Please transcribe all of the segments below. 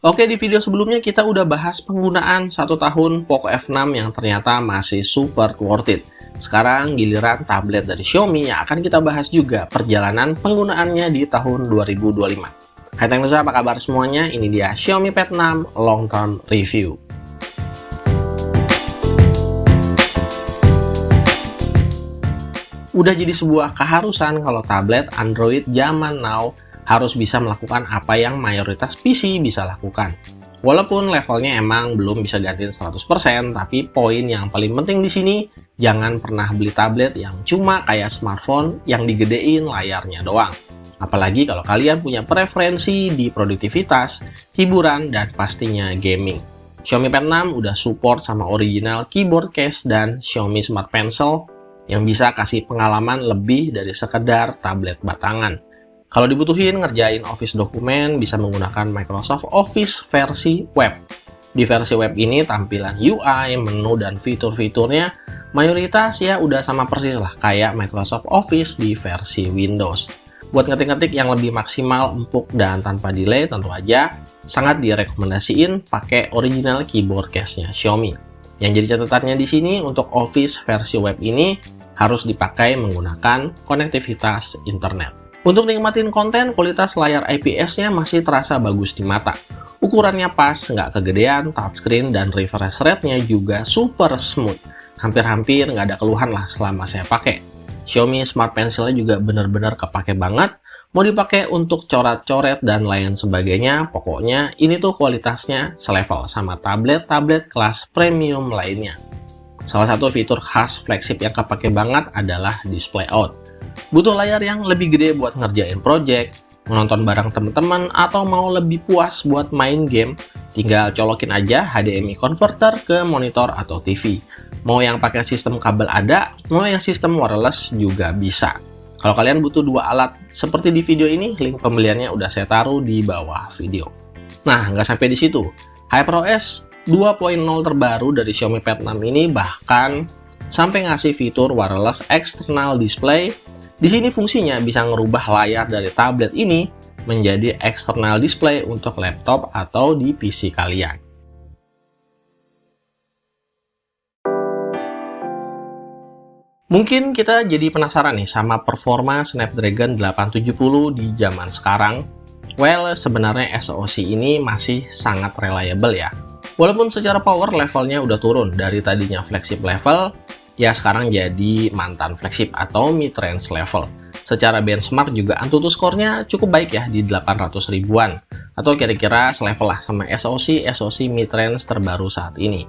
Oke, di video sebelumnya kita udah bahas penggunaan 1 tahun Poco F6 yang ternyata masih super worth it. Sekarang giliran tablet dari Xiaomi yang akan kita bahas juga perjalanan penggunaannya di tahun 2025. Hai Tengnusa, apa kabar semuanya? Ini dia Xiaomi Pad 6 Long Term Review. Udah jadi sebuah keharusan kalau tablet Android zaman now harus bisa melakukan apa yang mayoritas PC bisa lakukan. Walaupun levelnya emang belum bisa gantiin 100%, tapi poin yang paling penting di sini, jangan pernah beli tablet yang cuma kayak smartphone yang digedein layarnya doang. Apalagi kalau kalian punya preferensi di produktivitas, hiburan, dan pastinya gaming. Xiaomi Pad 6 udah support sama original keyboard case dan Xiaomi Smart Pencil yang bisa kasih pengalaman lebih dari sekedar tablet batangan. Kalau dibutuhin ngerjain Office dokumen, bisa menggunakan Microsoft Office versi web. Di versi web ini tampilan UI, menu, dan fitur-fiturnya mayoritas ya udah sama persis lah kayak Microsoft Office di versi Windows. Buat ngetik-ngetik yang lebih maksimal, empuk, dan tanpa delay tentu aja sangat direkomendasiin pakai original keyboard case-nya Xiaomi. Yang jadi catatannya di sini untuk Office versi web ini harus dipakai menggunakan konektivitas internet. Untuk nikmatin konten, kualitas layar IPS-nya masih terasa bagus di mata. Ukurannya pas, nggak kegedean, touchscreen, dan refresh rate-nya juga super smooth. Hampir-hampir nggak ada keluhan lah selama saya pakai. Xiaomi Smart Pencil-nya juga bener-bener kepake banget. Mau dipakai untuk coret-coret dan lain sebagainya, pokoknya ini tuh kualitasnya selevel sama tablet-tablet kelas premium lainnya. Salah satu fitur khas flagship yang kepake banget adalah display out. Butuh layar yang lebih gede buat ngerjain project, menonton bareng teman-teman, atau mau lebih puas buat main game, tinggal colokin aja HDMI converter ke monitor atau TV. Mau yang pakai sistem kabel ada, mau yang sistem wireless juga bisa. Kalau kalian butuh dua alat seperti di video ini, link pembeliannya udah saya taruh di bawah video. Nah, nggak sampai di situ. HyperOS 2.0 terbaru dari Xiaomi Pad 6 ini bahkan sampai ngasih fitur wireless external display. Di sini fungsinya bisa ngerubah layar dari tablet ini menjadi external display untuk laptop atau di PC kalian. Mungkin kita jadi penasaran nih sama performa Snapdragon 870 di zaman sekarang. Well, sebenarnya SoC ini masih sangat reliable ya. Walaupun secara power levelnya udah turun dari tadinya flagship level, ya sekarang jadi mantan flagship atau mid-range level. Secara benchmark juga Antutu skornya cukup baik ya di 800 ribuan, atau kira-kira selevel lah sama SoC mid-range terbaru saat ini.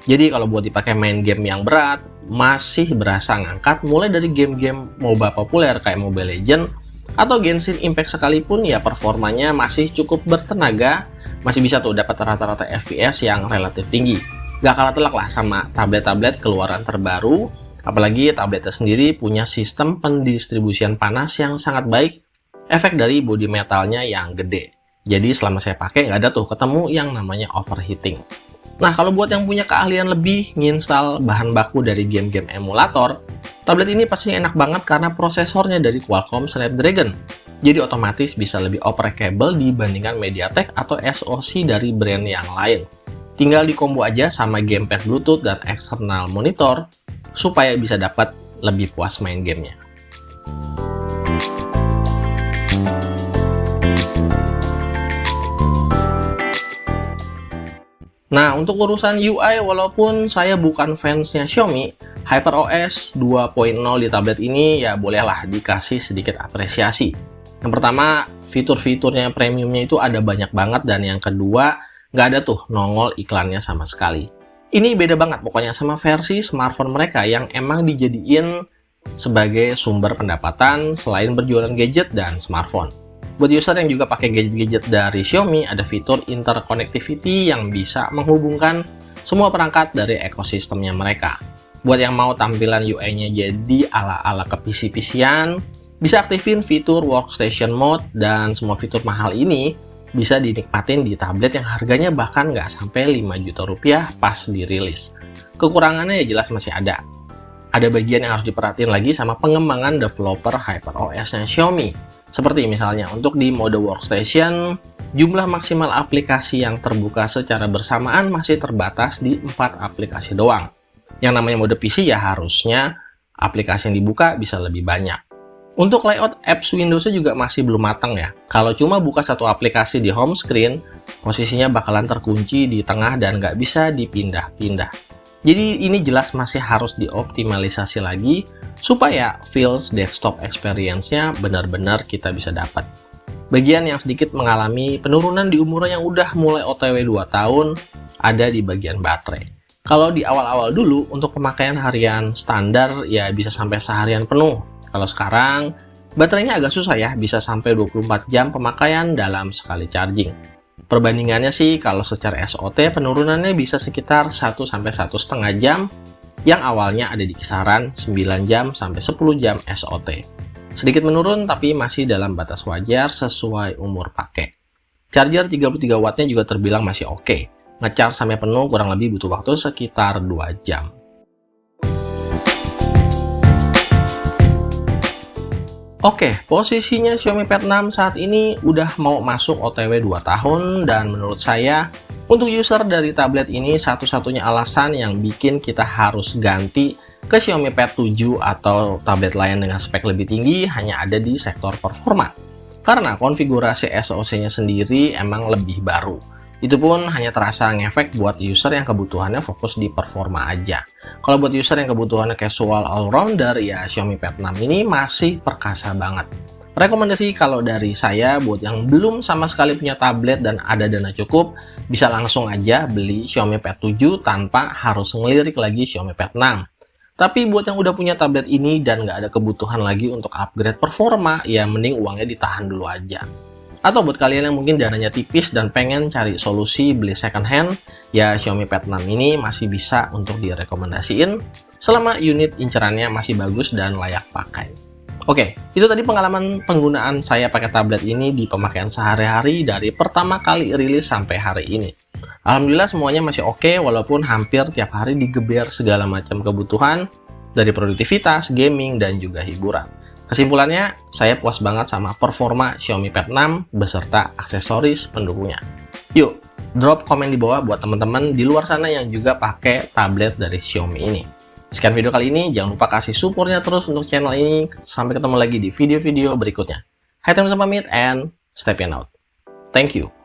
Jadi kalau buat dipakai main game yang berat, masih berasa ngangkat mulai dari game-game MOBA populer kayak Mobile Legends atau Genshin Impact sekalipun ya performanya masih cukup bertenaga, masih bisa tuh dapat rata-rata FPS yang relatif tinggi. Gak kalah telak lah sama tablet-tablet keluaran terbaru, apalagi tabletnya sendiri punya sistem pendistribusian panas yang sangat baik, efek dari body metalnya yang gede. Jadi selama saya pakai nggak ada tuh ketemu yang namanya overheating. Nah, kalau buat yang punya keahlian lebih nginstal bahan baku dari game-game emulator, tablet ini pasti enak banget karena prosesornya dari Qualcomm Snapdragon. Jadi otomatis bisa lebih operatable dibandingkan MediaTek atau SoC dari brand yang lain. Tinggal dikombo aja sama gamepad Bluetooth dan eksternal monitor supaya bisa dapat lebih puas main gamenya. Nah, untuk urusan UI, walaupun saya bukan fansnya Xiaomi, HyperOS 2.0 di tablet ini ya bolehlah dikasih sedikit apresiasi. Yang pertama, fitur-fiturnya premiumnya itu ada banyak banget, dan yang kedua, nggak ada tuh nongol iklannya sama sekali. Ini beda banget pokoknya sama versi smartphone mereka yang emang dijadiin sebagai sumber pendapatan selain berjualan gadget dan smartphone. Buat user yang juga pakai gadget-gadget dari Xiaomi, ada fitur interconnectivity yang bisa menghubungkan semua perangkat dari ekosistemnya mereka. Buat yang mau tampilan UI-nya jadi ala-ala ke PC-PC-an, bisa aktifin fitur workstation mode, dan semua fitur mahal ini bisa dinikmatin di tablet yang harganya bahkan nggak sampai 5 juta rupiah pas dirilis. Kekurangannya ya jelas masih ada. Ada bagian yang harus diperhatiin lagi sama pengembangan developer HyperOS-nya Xiaomi. Seperti misalnya untuk di mode workstation, Jumlah maksimal aplikasi yang terbuka secara bersamaan masih terbatas di 4 aplikasi doang. Yang namanya mode PC ya harusnya aplikasi yang dibuka bisa lebih banyak. Untuk layout apps Windows juga masih belum matang ya. Kalau cuma buka satu aplikasi di home screen, posisinya bakalan terkunci di tengah dan nggak bisa dipindah-pindah. Jadi ini jelas masih harus dioptimalisasi lagi supaya feels desktop experience-nya benar-benar kita bisa dapat. Bagian yang sedikit mengalami penurunan di umurnya yang udah mulai OTW 2 tahun ada di bagian baterai. Kalau di awal-awal dulu untuk pemakaian harian standar ya bisa sampai seharian penuh. Kalau sekarang baterainya agak susah ya, bisa sampai 24 jam pemakaian dalam sekali charging. Perbandingannya sih kalau secara SOT penurunannya bisa sekitar 1-1,5 jam yang awalnya ada di kisaran 9 jam sampai 10 jam SOT. Sedikit menurun tapi masih dalam batas wajar sesuai umur pakai. Charger 33 wattnya juga terbilang masih oke. Nge-charge sampai penuh kurang lebih butuh waktu sekitar 2 jam. Oke, posisinya Xiaomi Pad 6 saat ini udah mau masuk OTW 2 tahun dan menurut saya untuk user dari tablet ini satu-satunya alasan yang bikin kita harus ganti ke Xiaomi Pad 7 atau tablet lain dengan spek lebih tinggi hanya ada di sektor performa. Karena konfigurasi SoC-nya sendiri emang lebih baru. Itu pun hanya terasa ngefek buat user yang kebutuhannya fokus di performa aja. Kalau buat user yang kebutuhannya casual all-rounder, ya Xiaomi Pad 6 ini masih perkasa banget. Rekomendasi kalau dari saya buat yang belum sama sekali punya tablet dan ada dana cukup, bisa langsung aja beli Xiaomi Pad 7 tanpa harus ngelirik lagi Xiaomi Pad 6. Tapi buat yang udah punya tablet ini dan nggak ada kebutuhan lagi untuk upgrade performa, ya mending uangnya ditahan dulu aja. Atau buat kalian yang mungkin dananya tipis dan pengen cari solusi beli second hand, ya Xiaomi Pad 6 ini masih bisa untuk direkomendasiin selama unit incerannya masih bagus dan layak pakai. Oke, itu tadi pengalaman penggunaan saya pakai tablet ini di pemakaian sehari-hari dari pertama kali rilis sampai hari ini. Alhamdulillah semuanya masih oke walaupun hampir tiap hari digeber segala macam kebutuhan dari produktivitas, gaming, dan juga hiburan. Kesimpulannya, saya puas banget sama performa Xiaomi Pad 6 beserta aksesoris pendukungnya. Yuk, drop komen di bawah buat teman-teman di luar sana yang juga pakai tablet dari Xiaomi ini. Sekian video kali ini, jangan lupa kasih supportnya terus untuk channel ini. Sampai ketemu lagi di video-video berikutnya. Hai teman-teman, pamit and step in out. Thank you.